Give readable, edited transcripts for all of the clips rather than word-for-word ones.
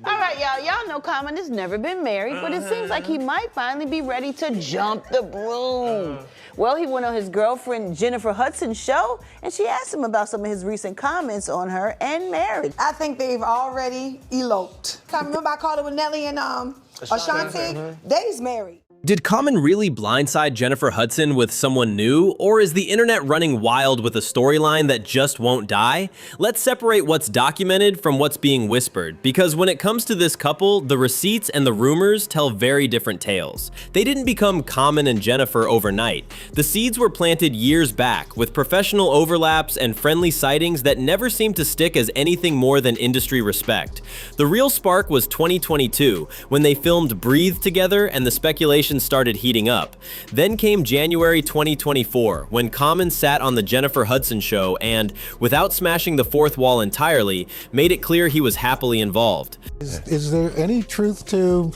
All right, y'all know Common has never been married, but it seems like he might finally be ready to jump the broom. Well, he went on his girlfriend Jennifer Hudson's show, and she asked him about some of his recent comments on her and marriage. I think they've already eloped. I remember I called it with Nelly and Ashanti. They's married. Did Common really blindside Jennifer Hudson with someone new, or is the internet running wild with a storyline that just won't die? Let's separate what's documented from what's being whispered, because when it comes to this couple, the receipts and the rumors tell very different tales. They didn't become Common and Jennifer overnight. The seeds were planted years back, with professional overlaps and friendly sightings that never seemed to stick as anything more than industry respect. The real spark was 2022, when they filmed Breathe together and the speculation started heating up. Then came January 2024, when Common sat on the Jennifer Hudson show and, without smashing the fourth wall entirely, made it clear he was happily involved. Is there any truth to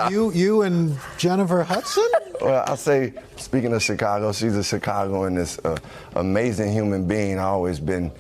you and Jennifer Hudson? Well, I'll say, speaking of Chicago, she's a Chicagoan, this amazing human being. I've always been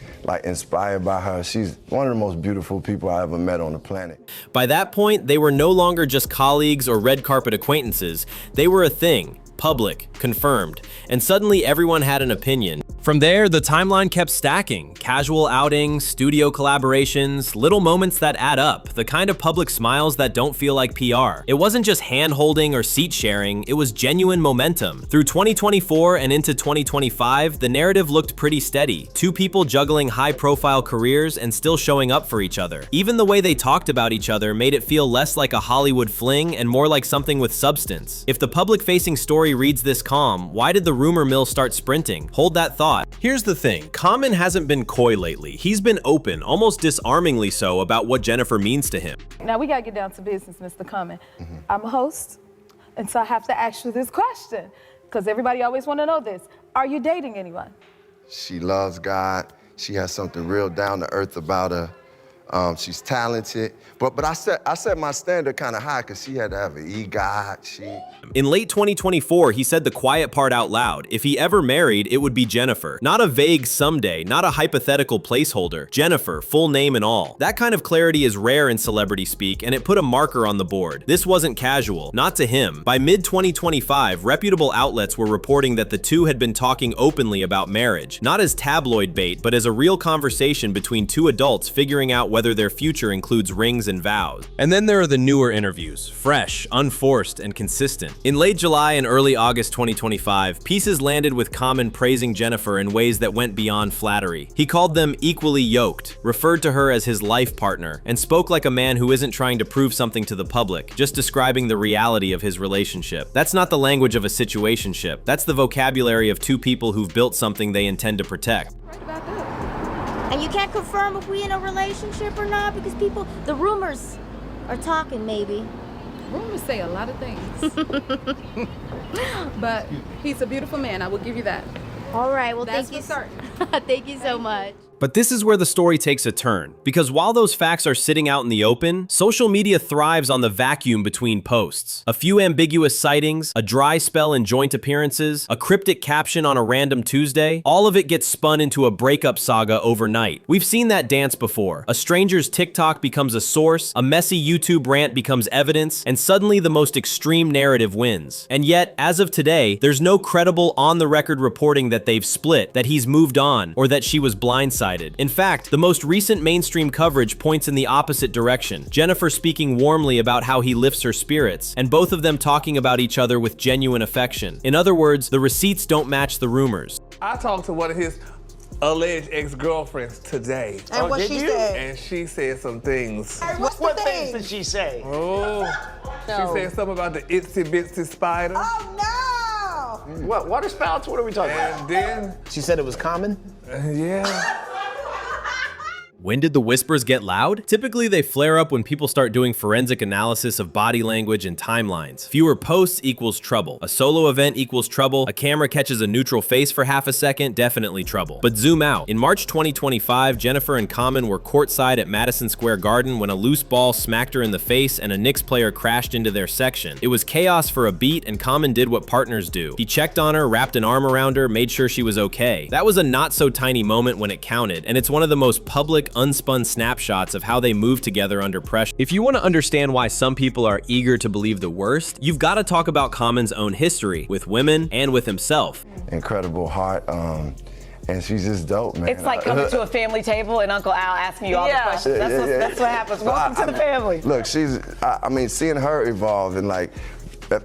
inspired by her. She's one of the most beautiful people I ever met on the planet. By that point, they were no longer just colleagues or red carpet acquaintances. They were a thing, public, confirmed, and suddenly everyone had an opinion. From there, the timeline kept stacking. Casual outings, studio collaborations, little moments that add up, the kind of public smiles that don't feel like PR. It wasn't just hand-holding or seat-sharing, it was genuine momentum. Through 2024 and into 2025, the narrative looked pretty steady. Two people juggling high-profile careers and still showing up for each other. Even the way they talked about each other made it feel less like a Hollywood fling and more like something with substance. If the public-facing story reads this calm, why did the rumor mill start sprinting? Hold that thought. Here's the thing, Common hasn't been coy lately. He's been open, almost disarmingly so, about what Jennifer means to him. Now we gotta get down to business, Mr. Common. I'm a host, and so I have to ask you this question, because everybody always wanna know this. Are you dating anyone? She loves God. She has something real down to earth about her. She's talented, but I set my standard kind of high because she had to have an EGOT. In late 2024, he said the quiet part out loud. If he ever married, it would be Jennifer. Not a vague someday, not a hypothetical placeholder. Jennifer, full name and all. That kind of clarity is rare in celebrity speak, and it put a marker on the board. This wasn't casual, not to him. By mid-2025, reputable outlets were reporting that the two had been talking openly about marriage, not as tabloid bait, but as a real conversation between two adults figuring out whether their future includes rings and vows. And then there are the newer interviews, fresh, unforced, and consistent. In late July and early August 2025, pieces landed with Common praising Jennifer in ways that went beyond flattery. He called them equally yoked, referred to her as his life partner, and spoke like a man who isn't trying to prove something to the public, just describing the reality of his relationship. That's not the language of a situationship. That's the vocabulary of two people who've built something they intend to protect. And you can't confirm if we in a relationship or not because the rumors are talking maybe. Rumors say a lot of things. But he's a beautiful man, I will give you that. All right, well, That's thank you. for certain. Thank you so much. But this is where the story takes a turn, because while those facts are sitting out in the open, social media thrives on the vacuum between posts. A few ambiguous sightings, a dry spell in joint appearances, a cryptic caption on a random Tuesday, all of it gets spun into a breakup saga overnight. We've seen that dance before. A stranger's TikTok becomes a source, a messy YouTube rant becomes evidence, and suddenly the most extreme narrative wins. And yet, as of today, there's no credible on-the-record reporting that they've split, that he's moved on, or that she was blindsided. In fact, the most recent mainstream coverage points in the opposite direction. Jennifer speaking warmly about how he lifts her spirits, and both of them talking about each other with genuine affection. In other words, the receipts don't match the rumors. I talked to one of his alleged ex-girlfriends today. And what she said? And she said some things. What things did she say? Oh, she said something about the itsy bitsy spider. Oh, no! What water spouts? What are we talking about? And then She said it was common? yeah. When did the whispers get loud? Typically, they flare up when people start doing forensic analysis of body language and timelines. Fewer posts equals trouble. A solo event equals trouble. A camera catches a neutral face for half a second, definitely trouble. But zoom out. In March 2025, Jennifer and Common were courtside at Madison Square Garden when a loose ball smacked her in the face and a Knicks player crashed into their section. It was chaos for a beat, and Common did what partners do. He checked on her, wrapped an arm around her, made sure she was okay. That was a not-so-tiny moment when it counted, and it's one of the most public, unspun snapshots of how they move together under pressure. If you want to understand why some people are eager to believe the worst, you've got to talk about Common's own history with women and with himself. Incredible heart, and she's just dope, man. It's like coming to a family table and Uncle Al asking you all the questions. That's what happens. Welcome to the family. Look, I mean, seeing her evolve and like,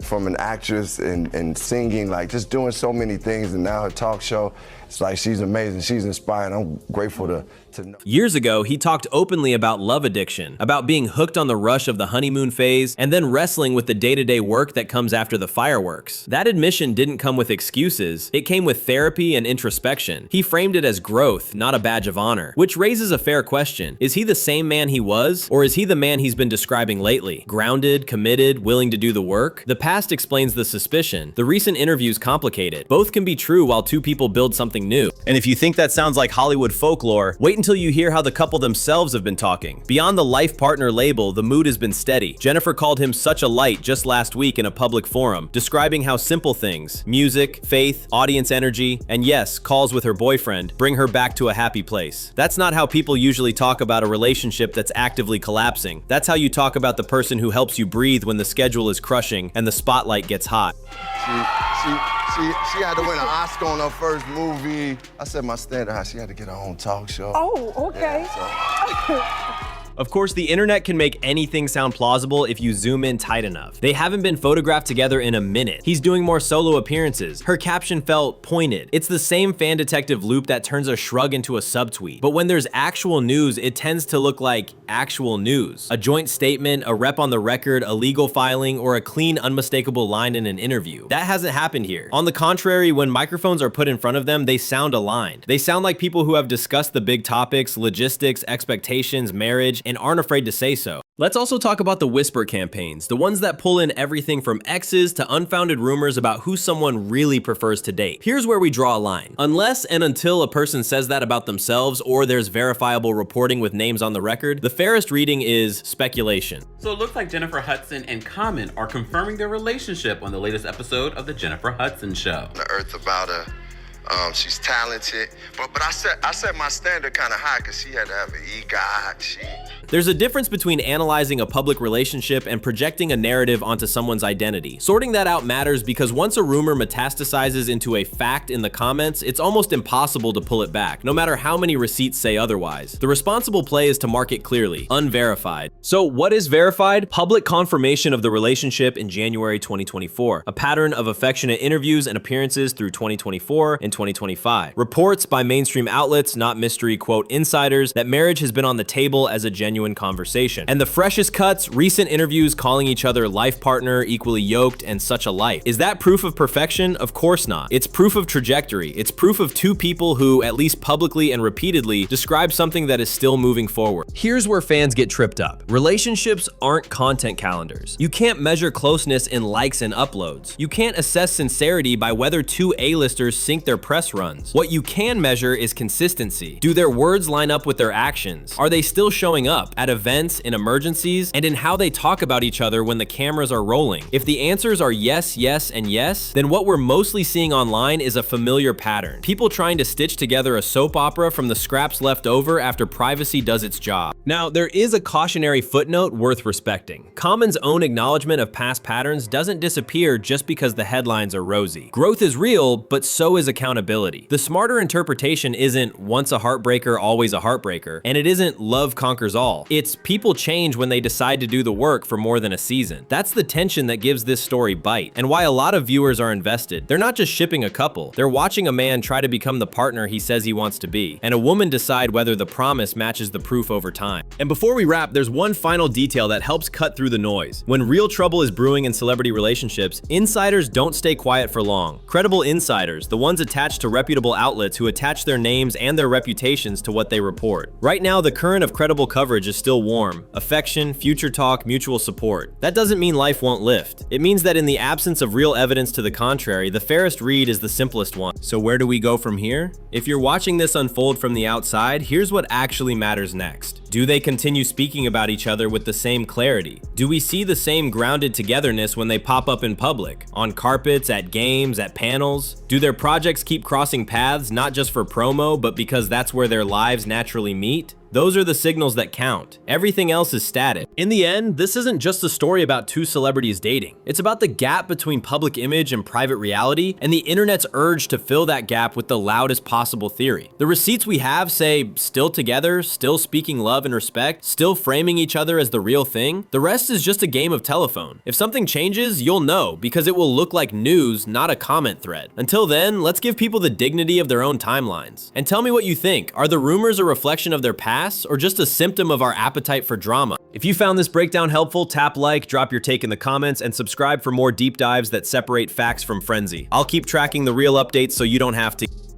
from an actress and singing, like just doing so many things, and now her talk show, it's like she's amazing, she's inspiring. I'm grateful to know. Years ago, he talked openly about love addiction, about being hooked on the rush of the honeymoon phase, and then wrestling with the day-to-day work that comes after the fireworks. That admission didn't come with excuses, it came with therapy and introspection. He framed it as growth, not a badge of honor, which raises a fair question. Is he the same man he was, or is he the man he's been describing lately? Grounded, committed, willing to do the work? The past explains the suspicion. The recent interviews complicate it. Both can be true while two people build something new. And if you think that sounds like Hollywood folklore, wait until you hear how the couple themselves have been talking. Beyond the life partner label, the mood has been steady. Jennifer called him such a light just last week in a public forum, describing how simple things, music, faith, audience energy, and yes, calls with her boyfriend, bring her back to a happy place. That's not how people usually talk about a relationship that's actively collapsing. That's how you talk about the person who helps you breathe when the schedule is crushing and the spotlight gets hot. She had to win an Oscar on her first movie. I set my standard high. She had to get her own talk show. Oh, okay. Yeah, Of course, the internet can make anything sound plausible if you zoom in tight enough. They haven't been photographed together in a minute. He's doing more solo appearances. Her caption felt pointed. It's the same fan detective loop that turns a shrug into a subtweet. But when there's actual news, it tends to look like actual news. A joint statement, a rep on the record, a legal filing, or a clean, unmistakable line in an interview. That hasn't happened here. On the contrary, when microphones are put in front of them, they sound aligned. They sound like people who have discussed the big topics, logistics, expectations, marriage, and aren't afraid to say so. Let's also talk about the whisper campaigns, the ones that pull in everything from exes to unfounded rumors about who someone really prefers to date. Here's where we draw a line. Unless and until a person says that about themselves or there's verifiable reporting with names on the record, the fairest reading is speculation. So it looks like Jennifer Hudson and Common are confirming their relationship on the latest episode of the Jennifer Hudson Show. The earth about her. She's talented, but I set my standard kind of high because she had to have an EGOT. There's a difference between analyzing a public relationship and projecting a narrative onto someone's identity. Sorting that out matters because once a rumor metastasizes into a fact in the comments, it's almost impossible to pull it back, no matter how many receipts say otherwise. The responsible play is to mark it clearly, unverified. So what is verified? Public confirmation of the relationship in January 2024, a pattern of affectionate interviews and appearances through 2024 and 2025. Reports by mainstream outlets, not mystery quote insiders, that marriage has been on the table as a genuine conversation. And the freshest cuts, recent interviews calling each other life partner, equally yoked, and such a life. Is that proof of perfection? Of course not. It's proof of trajectory. It's proof of two people who, at least publicly and repeatedly, describe something that is still moving forward. Here's where fans get tripped up. Relationships aren't content calendars. You can't measure closeness in likes and uploads. You can't assess sincerity by whether two A-listers sync their press runs. What you can measure is consistency. Do their words line up with their actions? Are they still showing up at events, in emergencies, and in how they talk about each other when the cameras are rolling? If the answers are yes, yes, and yes, then what we're mostly seeing online is a familiar pattern. People trying to stitch together a soap opera from the scraps left over after privacy does its job. Now, there is a cautionary footnote worth respecting. Common's own acknowledgement of past patterns doesn't disappear just because the headlines are rosy. Growth is real, but so is accountability. The smarter interpretation isn't once a heartbreaker, always a heartbreaker, and it isn't love conquers all. It's people change when they decide to do the work for more than a season. That's the tension that gives this story bite, and why a lot of viewers are invested. They're not just shipping a couple, they're watching a man try to become the partner he says he wants to be, and a woman decide whether the promise matches the proof over time. And before we wrap, there's one final detail that helps cut through the noise. When real trouble is brewing in celebrity relationships, insiders don't stay quiet for long. Credible insiders, the ones attached to reputable outlets who attach their names and their reputations to what they report. Right now, the current of credible coverage is still warm. Affection, future talk, mutual support. That doesn't mean life won't lift. It means that in the absence of real evidence to the contrary, the fairest read is the simplest one. So where do we go from here? If you're watching this unfold from the outside, here's what actually matters next. Do they continue speaking about each other with the same clarity? Do we see the same grounded togetherness when they pop up in public? On carpets, at games, at panels? Do their projects keep crossing paths not just for promo, but because that's where their lives naturally meet? Those are the signals that count. Everything else is static. In the end, this isn't just a story about two celebrities dating. It's about the gap between public image and private reality, and the internet's urge to fill that gap with the loudest possible theory. The receipts we have say still together, still speaking love and respect, still framing each other as the real thing. The rest is just a game of telephone. If something changes, you'll know, because it will look like news, not a comment thread. Until then, let's give people the dignity of their own timelines. And tell me what you think. Are the rumors a reflection of their past, or just a symptom of our appetite for drama? If you found this breakdown helpful, tap like, drop your take in the comments, and subscribe for more deep dives that separate facts from frenzy. I'll keep tracking the real updates so you don't have to.